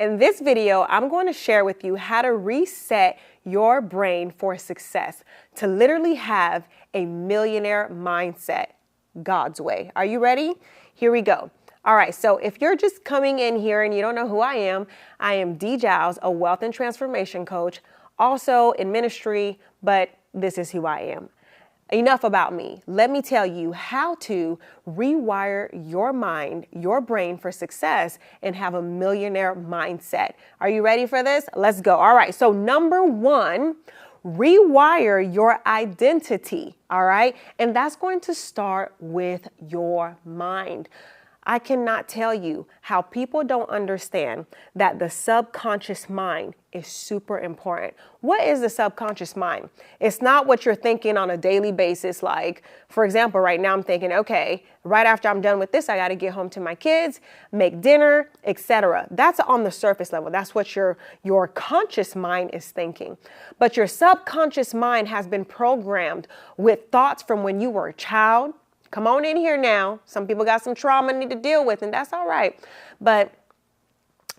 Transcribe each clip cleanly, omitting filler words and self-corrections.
In this video, I'm going to share with you how to reset your brain for success, to literally have a millionaire mindset God's way. Are you ready? Here we go. All right, so if you're just coming in here and you don't know who I am Dee Giles, a wealth and transformation coach, also in ministry, but this is who I am. Enough about me. Let me tell you how to rewire your mind, your brain for success and have a millionaire mindset. Are you ready for this? Let's go. All right. So number one, rewire your identity. All right. And that's going to start with your mind. I cannot tell you how people don't understand that the subconscious mind is super important. What is the subconscious mind? It's not what you're thinking on a daily basis. Like, for example, right now I'm thinking, okay, right after I'm done with this, I got to get home to my kids, make dinner, etc. That's on the surface level. That's what your conscious mind is thinking. But your subconscious mind has been programmed with thoughts from when you were a child. Come on in here now. Some people got some trauma need to deal with, and that's all right. But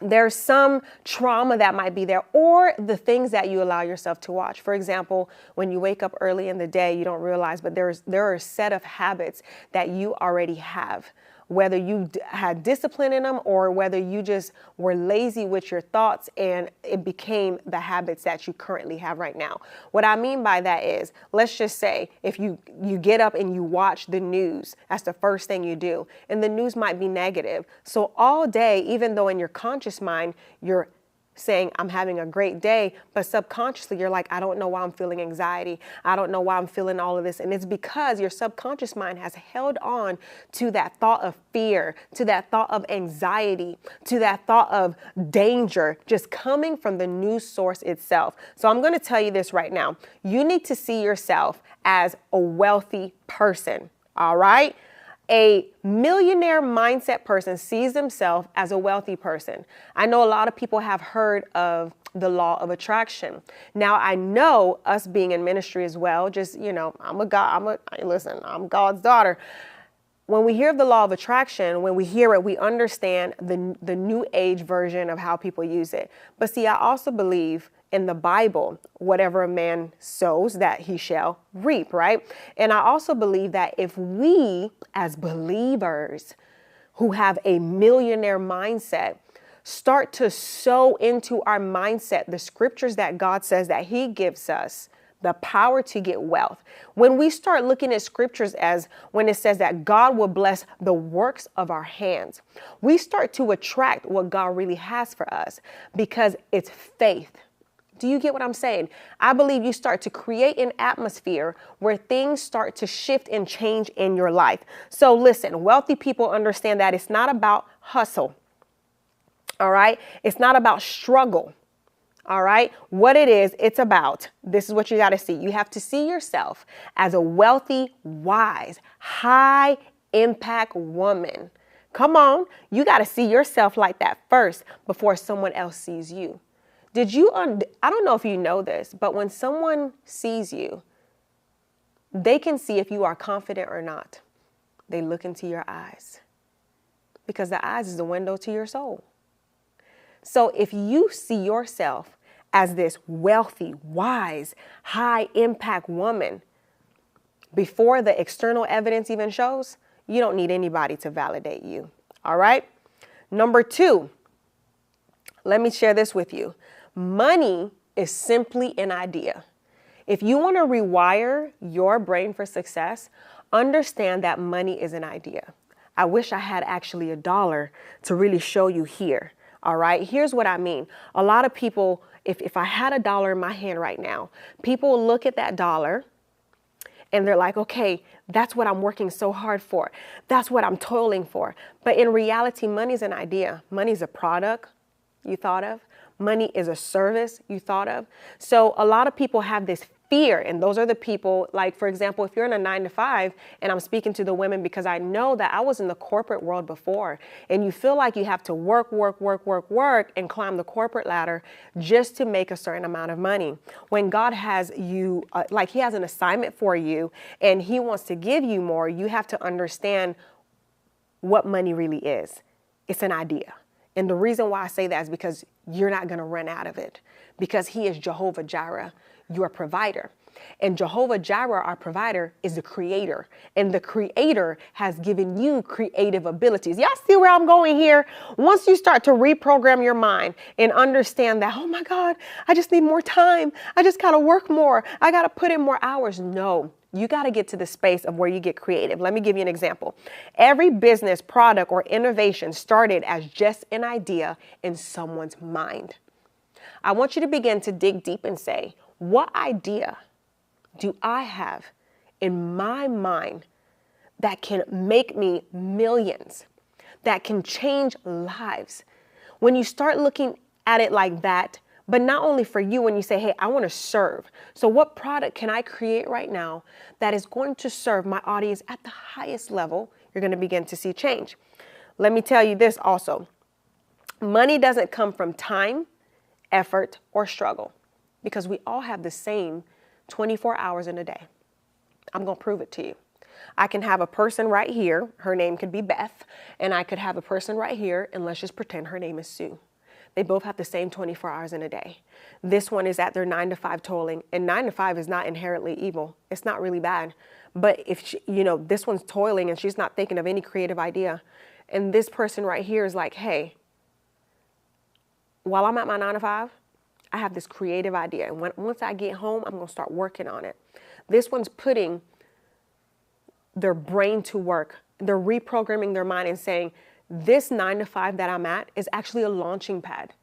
there's some trauma that might be there, or the things that you allow yourself to watch. For example, when you wake up early in the day, you don't realize, but there are a set of habits that you already have. Whether you had discipline in them or whether you just were lazy with your thoughts and it became the habits that you currently have right now. What I mean by that is, let's just say if you get up and you watch the news, that's the first thing you do, and the news might be negative. So all day, even though in your conscious mind, you're saying, I'm having a great day, but subconsciously you're like, I don't know why I'm feeling anxiety. I don't know why I'm feeling all of this. And it's because your subconscious mind has held on to that thought of fear, to that thought of anxiety, to that thought of danger, just coming from the news source itself. So I'm going to tell you this right now. You need to see yourself as a wealthy person. All right. A millionaire mindset person sees themselves as a wealthy person. I know a lot of people have heard of the law of attraction. Now, I know us being in ministry as well, just, I'm God's daughter. When we hear of the law of attraction, when we hear it, we understand the new age version of how people use it. But see, I also believe in the Bible, whatever a man sows, that he shall reap, right? And I also believe that if we, as believers who have a millionaire mindset, start to sow into our mindset the scriptures that God says that he gives us, the power to get wealth. When we start looking at scriptures as when it says that God will bless the works of our hands, we start to attract what God really has for us because it's faith. Do you get what I'm saying? I believe you start to create an atmosphere where things start to shift and change in your life. So listen, wealthy people understand that it's not about hustle. All right. It's not about struggle. All right. What it is, it's about, this is what you got to see. You have to see yourself as a wealthy, wise, high impact woman. Come on. You got to see yourself like that first before someone else sees you. I don't know if you know this, but when someone sees you, they can see if you are confident or not. They look into your eyes because the eyes is the window to your soul. So if you see yourself as this wealthy, wise, high impact woman, before the external evidence even shows, you don't need anybody to validate you. All right. Number two, let me share this with you. Money is simply an idea. If you want to rewire your brain for success, understand that money is an idea. I wish I had actually $1 to really show you here. All right. Here's what I mean. A lot of people, if I had $1 in my hand right now, people look at that dollar and they're like, okay, that's what I'm working so hard for. That's what I'm toiling for. But in reality, money is an idea. Money is a product you thought of. Money is a service you thought of. So a lot of people have this fear, and those are the people, like, for example, if you're in a 9-to-5, and I'm speaking to the women because I know that I was in the corporate world before, and you feel like you have to work, and climb the corporate ladder just to make a certain amount of money. When God has you, he has an assignment for you, and he wants to give you more, you have to understand what money really is. It's an idea. And the reason why I say that is because you're not going to run out of it, because he is Jehovah Jireh, your provider. And Jehovah Jireh, our provider, is the creator. And the creator has given you creative abilities. Y'all see where I'm going here? Once you start to reprogram your mind and understand that, oh my God, I just need more time. I just got to work more. I got to put in more hours. No, you got to get to the space of where you get creative. Let me give you an example. Every business, product, or innovation started as just an idea in someone's mind. I want you to begin to dig deep and say, what idea do I have in my mind that can make me millions, that can change lives? When you start looking at it like that, but not only for you, when you say, hey, I want to serve. So what product can I create right now that is going to serve my audience at the highest level? You're going to begin to see change. Let me tell you this also. Money doesn't come from time, effort, or struggle, because we all have the same 24 hours in a day. I'm going to prove it to you. I can have a person right here. Her name could be Beth. And I could have a person right here. And let's just pretend her name is Sue. They both have the same 24 hours in a day. This one is at their 9 to 5 toiling. And 9 to 5 is not inherently evil. It's not really bad. But if she, this one's toiling and she's not thinking of any creative idea. And this person right here is like, hey, while I'm at my 9 to 5, I have this creative idea. And once I get home, I'm going to start working on it. This one's putting their brain to work. They're reprogramming their mind and saying, this 9 to 5 that I'm at is actually a launching pad.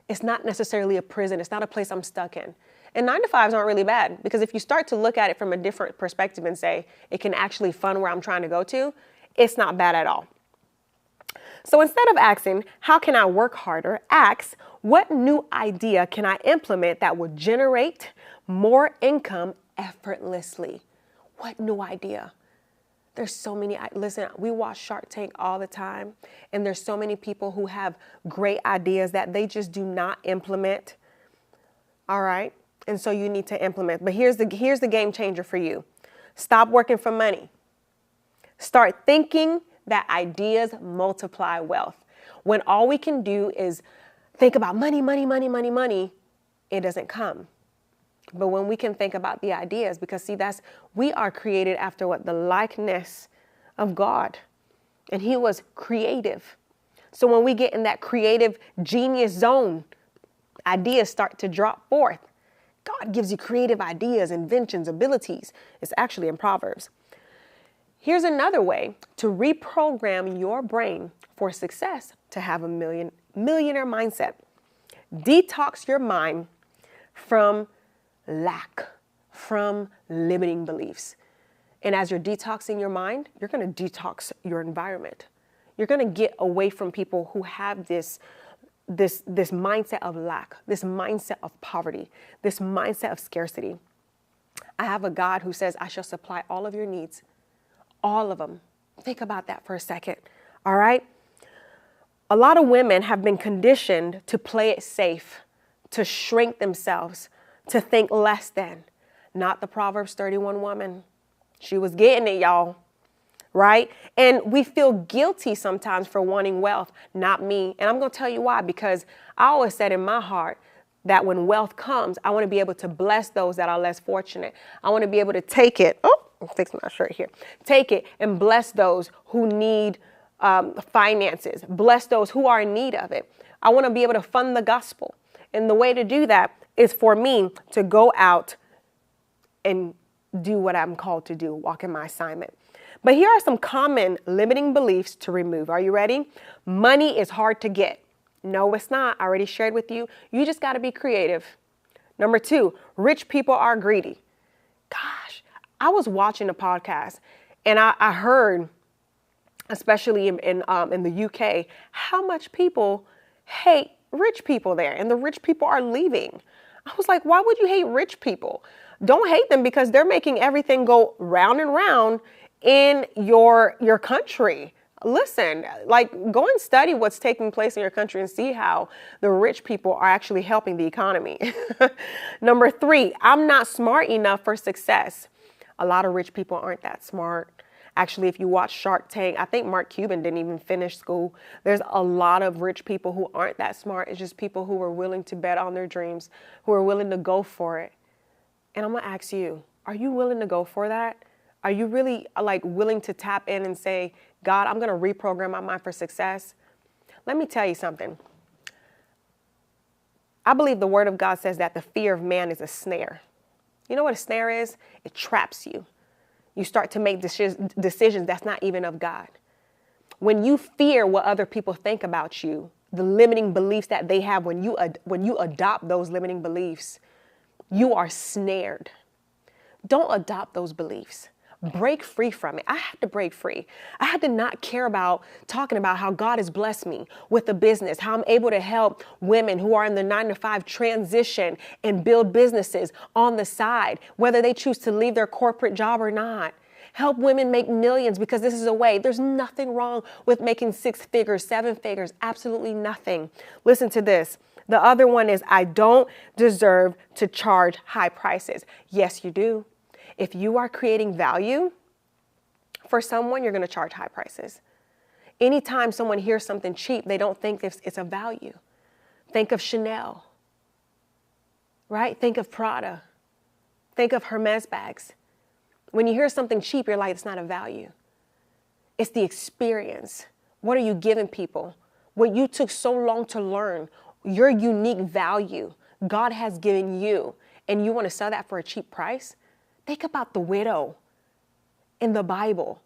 It's not necessarily a prison. It's not a place I'm stuck in. And 9 to 5s aren't really bad, because if you start to look at it from a different perspective and say, it can actually fund where I'm trying to go to, it's not bad at all. So instead of asking, how can I work harder? Ask, what new idea can I implement that will generate more income effortlessly? What new idea? There's so many. Listen, we watch Shark Tank all the time, and there's so many people who have great ideas that they just do not implement. All right. And so you need to implement. But here's the game changer for you. Stop working for money. Start thinking that ideas multiply wealth. When all we can do is think about money, money, money, money, money, it doesn't come. But when we can think about the ideas, because see, we are created after what? The likeness of God. And he was creative. So when we get in that creative genius zone, ideas start to drop forth. God gives you creative ideas, inventions, abilities. It's actually in Proverbs. Here's another way to reprogram your brain for success to have a millionaire mindset. Detox your mind from lack, from limiting beliefs. And as you're detoxing your mind, you're going to detox your environment. You're going to get away from people who have this mindset of lack, this mindset of poverty, this mindset of scarcity. I have a God who says, I shall supply all of your needs. All of them. Think about that for a second. All right. A lot of women have been conditioned to play it safe, to shrink themselves, to think less than. Not the Proverbs 31 woman. She was getting it, y'all. Right? And we feel guilty sometimes for wanting wealth. Not me. And I'm going to tell you why. Because I always said in my heart that when wealth comes, I want to be able to bless those that are less fortunate. I want to be able to take it. Oh, I'll fix my shirt here. Take it and bless those who need finances. Bless those who are in need of it. I want to be able to fund the gospel. And the way to do that is for me to go out and do what I'm called to do, walk in my assignment. But here are some common limiting beliefs to remove. Are you ready? Money is hard to get. No, it's not. I already shared with you. You just got to be creative. Number 2, rich people are greedy. Gosh, I was watching a podcast and I heard, especially in the UK, how much people hate rich people there, and the rich people are leaving. I was like, why would you hate rich people? Don't hate them, because they're making everything go round and round in your country. Listen, like, go and study what's taking place in your country and see how the rich people are actually helping the economy. Number 3, I'm not smart enough for success. A lot of rich people aren't that smart. Actually, if you watch Shark Tank, I think Mark Cuban didn't even finish school. There's a lot of rich people who aren't that smart. It's just people who are willing to bet on their dreams, who are willing to go for it. And I'm going to ask you, are you willing to go for that? Are you really willing to tap in and say, God, I'm going to reprogram my mind for success? Let me tell you something. I believe the word of God says that the fear of man is a snare. You know what a snare is? It traps you. You start to make decisions that's not even of God. When you fear what other people think about you, the limiting beliefs that they have, when you adopt those limiting beliefs, you are snared. Don't adopt those beliefs. Break free from it. I had to break free. I had to not care about talking about how God has blessed me with a business, how I'm able to help women who are in the 9-to-5 transition and build businesses on the side, whether they choose to leave their corporate job or not. Help women make millions because this is a way. There's nothing wrong with making 6 figures, 7 figures, absolutely nothing. Listen to this. The other one is, I don't deserve to charge high prices. Yes, you do. If you are creating value for someone, you're going to charge high prices. Anytime someone hears something cheap, they don't think it's a value. Think of Chanel, right? Think of Prada. Think of Hermes bags. When you hear something cheap, you're like, it's not a value. It's the experience. What are you giving people? What you took so long to learn, your unique value God has given you, and you want to sell that for a cheap price? Think about the widow in the Bible.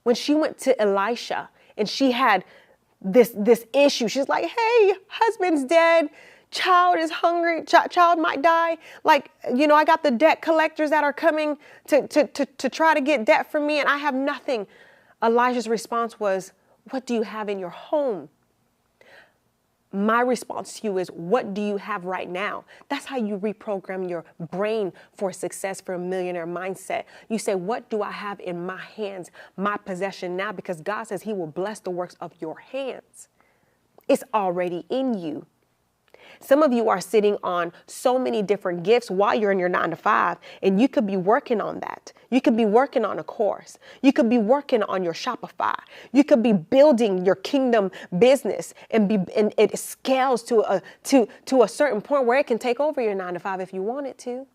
When she went to Elisha and she had this issue, she's like, hey, husband's dead. Child is hungry. Child might die. I got the debt collectors that are coming to try to get debt from me and I have nothing. Elijah's response was, what do you have in your home? My response to you is, what do you have right now? That's how you reprogram your brain for success, for a millionaire mindset. You say, what do I have in my hands, my possession now? Because God says he will bless the works of your hands. It's already in you. Some of you are sitting on so many different gifts while you're in your 9-to-5, and you could be working on that. You could be working on a course. You could be working on your Shopify. You could be building your kingdom business and it scales to a certain point where it can take over your 9-to-5 if you want it to.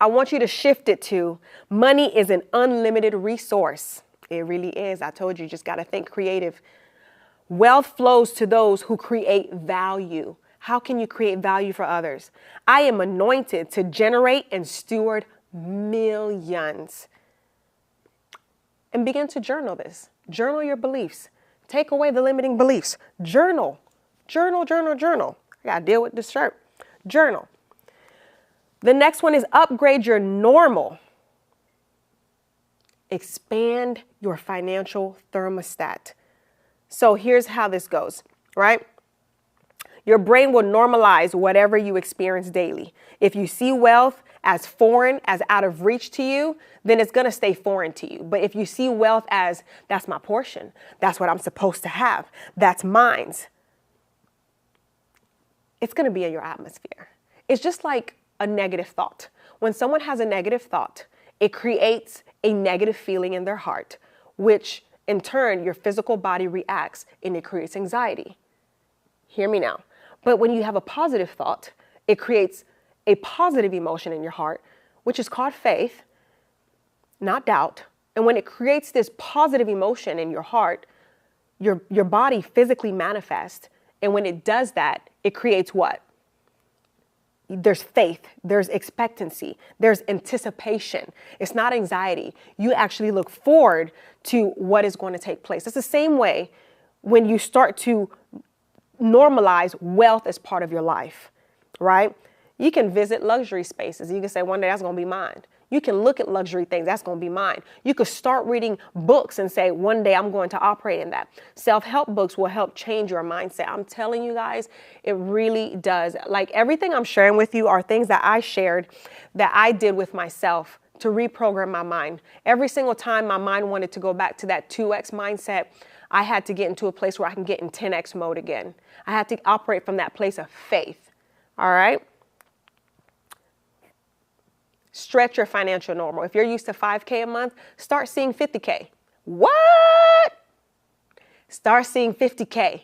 I want you to shift it to money is an unlimited resource. It really is. I told you just got to think creative. Wealth flows to those who create value. How can you create value for others? I am anointed to generate and steward millions. And begin to journal this. Journal your beliefs. Take away the limiting beliefs. Journal. Journal. I got to deal with this shirt. Journal. The next one is upgrade your normal. Expand your financial thermostat. So here's how this goes, right? Your brain will normalize whatever you experience daily. If you see wealth as foreign, as out of reach to you, then it's going to stay foreign to you. But if you see wealth as, that's my portion, that's what I'm supposed to have, that's mine, it's going to be in your atmosphere. It's just like a negative thought. When someone has a negative thought, it creates a negative feeling in their heart, which in turn, your physical body reacts and it creates anxiety. Hear me now. But when you have a positive thought, it creates a positive emotion in your heart, which is called faith, not doubt. And when it creates this positive emotion in your heart, your body physically manifests. And when it does that, it creates what? There's faith, there's expectancy, there's anticipation. It's not anxiety. You actually look forward to what is going to take place. It's the same way when you start to normalize wealth as part of your life, right? You can visit luxury spaces. You can say, one day that's going to be mine. You can look at luxury things. That's going to be mine. You could start reading books and say, one day I'm going to operate in that. Self-help books will help change your mindset. I'm telling you guys, it really does. Like everything I'm sharing with you are things that I shared that I did with myself to reprogram my mind. Every single time my mind wanted to go back to that 2X mindset, I had to get into a place where I can get in 10X mode again. I had to operate from that place of faith. All right. Stretch your financial normal. If you're used to 5K a month, start seeing 50K. What? Start seeing 50K.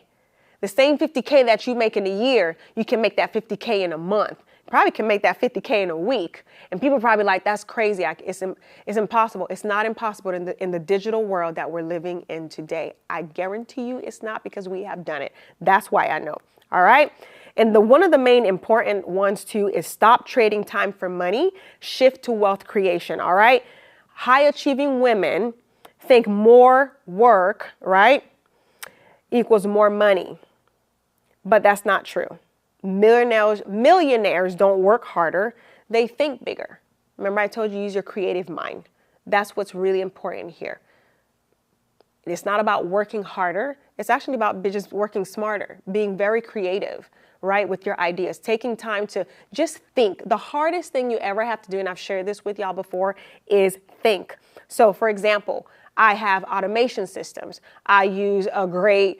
The same 50K that you make in a year, you can make that 50K in a month. Probably can make that 50K in a week. And people probably like, that's crazy. It's impossible. It's not impossible in the digital world that we're living in today. I guarantee you it's not, because we have done it. That's why I know. All right. And one of the main important ones too is stop trading time for money, shift to wealth creation. All right. High achieving women think more work, right, equals more money. But that's not true. Millionaires don't work harder. They think bigger. Remember, I told you, use your creative mind. That's what's really important here. It's not about working harder. It's actually about just working smarter, being very creative, right, with your ideas, taking time to just think. The hardest thing you ever have to do, and I've shared this with y'all before, is think. So, for example, I have automation systems. I use a great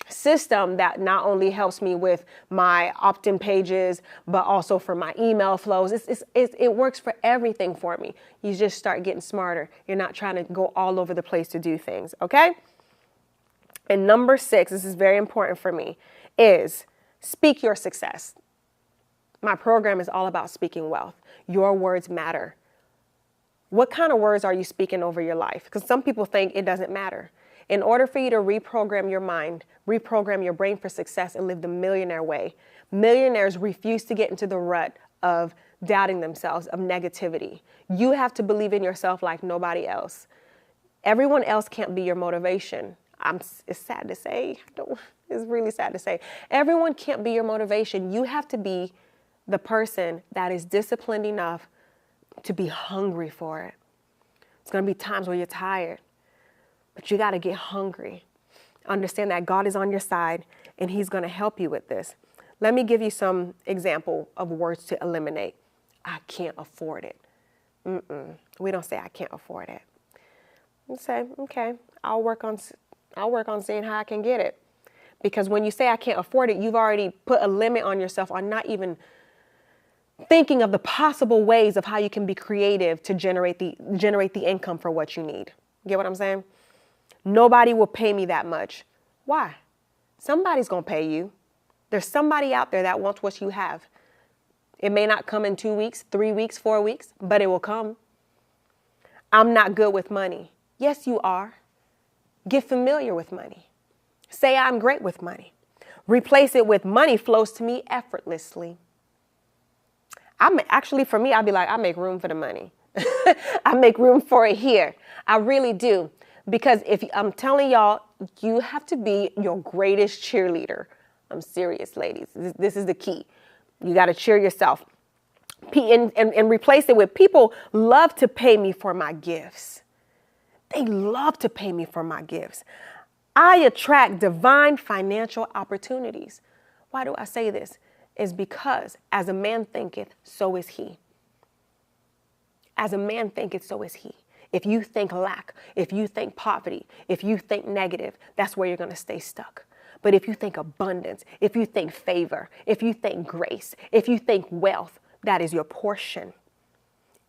system that not only helps me with my opt-in pages, but also for my email flows. It works for everything for me. You just start getting smarter. You're not trying to go all over the place to do things, okay? And number 6, this is very important for me, is speak your success. My program is all about speaking wealth. Your words matter. What kind of words are you speaking over your life? Because some people think it doesn't matter. In order for you to reprogram your mind, reprogram your brain for success and live the millionaire way, millionaires refuse to get into the rut of doubting themselves, of negativity. You have to believe in yourself like nobody else. Everyone else can't be your motivation. It's sad to say. It's really sad to say. Everyone can't be your motivation. You have to be the person that is disciplined enough to be hungry for it. It's going to be times where you're tired, but you got to get hungry. Understand that God is on your side and he's going to help you with this. Let me give you some example of words to eliminate. I can't afford it. We don't say I can't afford it. We say, okay, I'll work on seeing how I can get it. Because when you say I can't afford it, you've already put a limit on yourself on not even thinking of the possible ways of how you can be creative to generate the income for what you need. Get what I'm saying? Nobody will pay me that much. Why? Somebody's going to pay you. There's somebody out there that wants what you have. It may not come in 2 weeks, 3 weeks, 4 weeks, but it will come. I'm not good with money. Yes, you are. Get familiar with money. Say I'm great with money. Replace it with money flows to me effortlessly. For me, I'd be like, I make room for the money. I make room for it here. I really do. Because I'm telling y'all, you have to be your greatest cheerleader. I'm serious, ladies. This is the key. You got to cheer yourself. And replace it with, people love to pay me for my gifts. They love to pay me for my gifts. I attract divine financial opportunities. Why do I say this? Is because as a man thinketh, so is he. As a man thinketh, so is he. If you think lack, if you think poverty, if you think negative, that's where you're going to stay stuck. But if you think abundance, if you think favor, if you think grace, if you think wealth, that is your portion.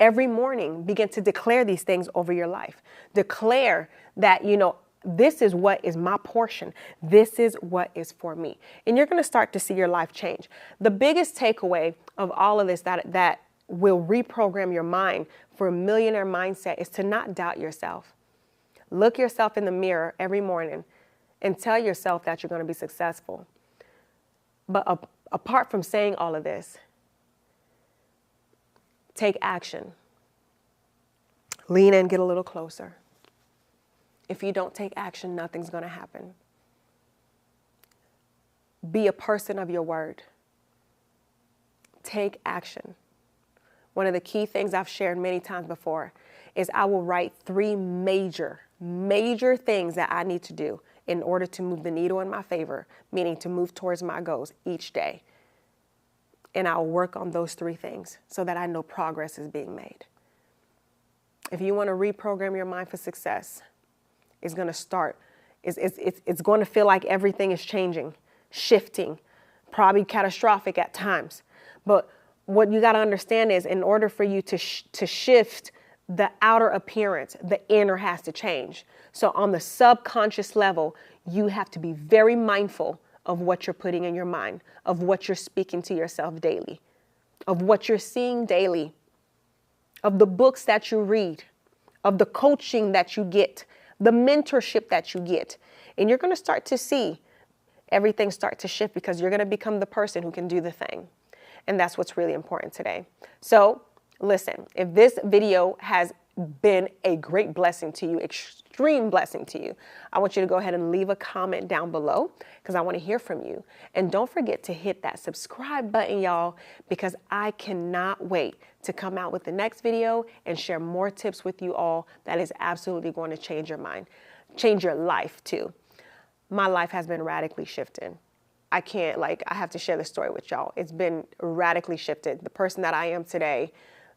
Every morning, begin to declare these things over your life. Declare that, this is what is my portion. This is what is for me. And you're going to start to see your life change. The biggest takeaway of all of this that will reprogram your mind for a millionaire mindset is to not doubt yourself. Look yourself in the mirror every morning and tell yourself that you're going to be successful. But apart from saying all of this, take action. Lean in, get a little closer. If you don't take action, nothing's going to happen. Be a person of your word. Take action. One of the key things I've shared many times before is I will write 3 major things that I need to do in order to move the needle in my favor, meaning to move towards my goals each day. And I'll work on those 3 things so that I know progress is being made. If you want to reprogram your mind for success, it's going to start. It's going to feel like everything is changing, shifting, probably catastrophic at times. But what you got to understand is in order for you to shift the outer appearance, the inner has to change. So on the subconscious level, you have to be very mindful of what you're putting in your mind, of what you're speaking to yourself daily, of what you're seeing daily, of the books that you read, of the coaching that you get, the mentorship that you get. And you're going to start to see everything start to shift because you're going to become the person who can do the thing. And that's what's really important today. So listen, if this video has been a great blessing to you, extreme blessing to you, I want you to go ahead and leave a comment down below because I want to hear from you. And don't forget to hit that subscribe button, y'all, because I cannot wait to come out with the next video and share more tips with you all that is absolutely going to change your mind, change your life too. My life has been radically shifted. I have to share the story with y'all. It's been radically shifted. The person that I am today,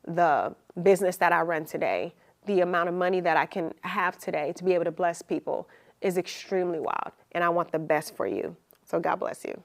the business that I run today, the amount of money that I can have today to be able to bless people is extremely wild. And I want the best for you. So God bless you.